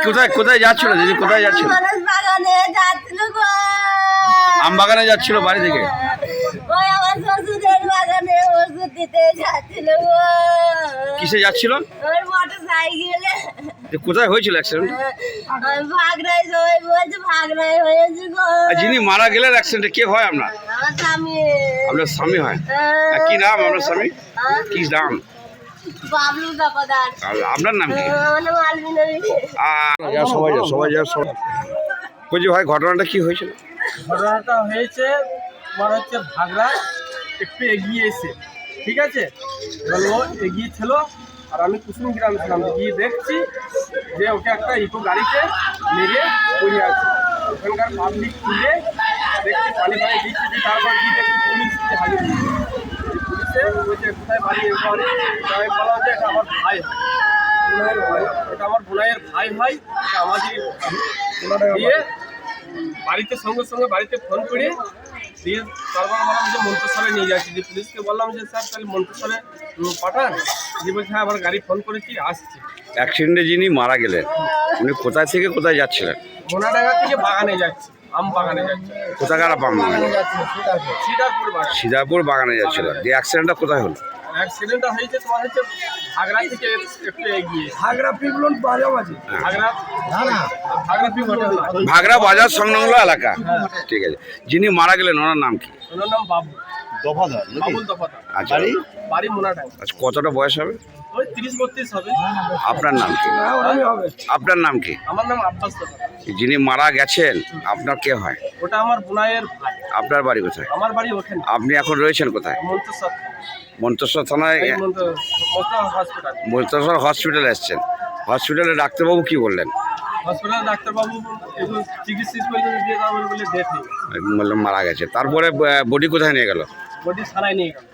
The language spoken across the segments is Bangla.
কোথায় কোথায় যাচ্ছিল দিদি, কোথায় যাচ্ছিল? বাগানে যাচ্ছিল গো। আম বাগানে যাচ্ছিল বাড়ি থেকে? ওই আমার শ্বশুরের বাগানে ওষুধ দিতে যাচ্ছিল গো। কিসে যাচ্ছিল? ওই মোটর সাইকেলে। কোথায় হয়েছিল অ্যাক্সিডেন্ট? ভাগড়ায় সবাই বলছে ভাগড়ায় হয়েছে গো। যিনি মারা গেলেন অ্যাক্সিডেন্টে কে হয় আপনার? আমার স্বামী। আপনার স্বামী হয়? কি নাম আপনার স্বামী? কি নাম? বাবলু দাপাদার। আপনার নাম কি? আমার নাম আলমিনা বিবি। সবাই যা বলছি ভাই, ঘটনাটা কি হয়েছিল? ঘটনাটা হয়েছে তোমার হচ্ছে ভাগড়া একটু এগিয়ে এসে, ঠিক আছে, এবার ও এগিয়ে ছিল আর আমি কুসুম গ্রামে ছিলাম। গিয়ে দেখছি যে ওকে একটা ইকো গাড়িতে মেরে পড়ে আছে। ওখানকার পাবলিক তুলে দেখছি পানি পানি দিচ্ছি, তারপর গিয়ে দেখছি পুলিশ হাজির হয়েছে। পুলিশে বলছে কোথায় বাড়ি, এবারে আমি বললাম যে এটা আমার ভাই হয়, বোনাইয়ের ভাই, এটা আমার বোনাইয়ের ভাই হয়, এটা আমাদের দিয়ে বাড়িতে সঙ্গে সঙ্গে বাড়িতে ফোন করে দিয়ে তারপর বললাম যে মন্তেশ্বরে নিয়ে যাচ্ছি। যে পুলিশকে বললাম যে স্যার তাহলে মন্তেশ্বরে পাঠান। দিয়ে বলছে হ্যাঁ, আবার গাড়ি ফোন করেছি, আসছি। অ্যাক্সিডেন্টে যিনি মারা গেলেন উনি কোথায় থেকে কোথায় যাচ্ছিলেন? বোনাডাঙ্গা থেকে বাগানে যাচ্ছি, আম বাগানে যাচ্ছি। কোথাকার আম বাগানে? সিদারপুর বাগান। সিদাপুর বাগানে যাচ্ছিল। দিয়ে অ্যাক্সিডেন্টটা কোথায় হলো? অ্যাক্সিডেন্টটা হয়েছে তোমার হচ্ছে ভাগড়া থেকে একটু এগিয়ে, ভাগড়া পিপলন বাজাবাজি। ভাগড়া ভাগড়া পিপলন, ভাগড়া বাজার সংলগ্ন এলাকা। ঠিক আছে, যিনি মারা গেলেন ওনার নাম কি? ওনার নাম বাবু দফাদার বাবুল দফাদার। আচ্ছা, বাড়ি মোনাডাঙ্গা। আচ্ছা, কতটা বয়স হবে? ওই 30-32 হবে। আপনার নাম কি? আপনার নাম কি? আমার নাম আব্বাস দফাদার। যিনি মারা গেছেন আপনার কে হয়? ওটা আমার বোনাইয়ের ভাই। আপনার বাড়ি কোথায়? আমার বাড়ি ওখানে, আপনি এখন রয়েছেন কোথায়? মন্তেশ্বর। মন্তেশ্বর থানায়? হসপিটাল। মন্তেশ্বর হসপিটালে এসছেন। হসপিটালে ডাক্তারবাবু কি বললেন? হসপিটাল ডাক্তারবাবু এগুলো চিকিৎসা করলে দিয়ে দেওয়া বলে ডেথ হয়ে গেল। বললাম মারা গেছে। তারপরে বডি কোথায় নিয়ে গেল? বডি থানায় নিয়ে গেল।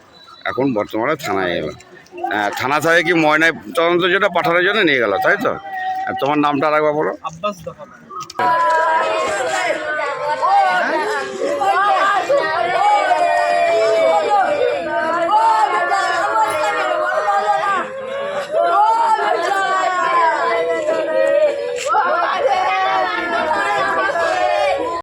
এখন বর্তমানে থানায় এলো। থানা থেকে কি ময়নায় তদন্তের জন্য পাঠানোর জন্য নিয়ে গেল, তাই তো? আর তোমার নামটা আরেকবার বলো। আব্বাস দফাদার।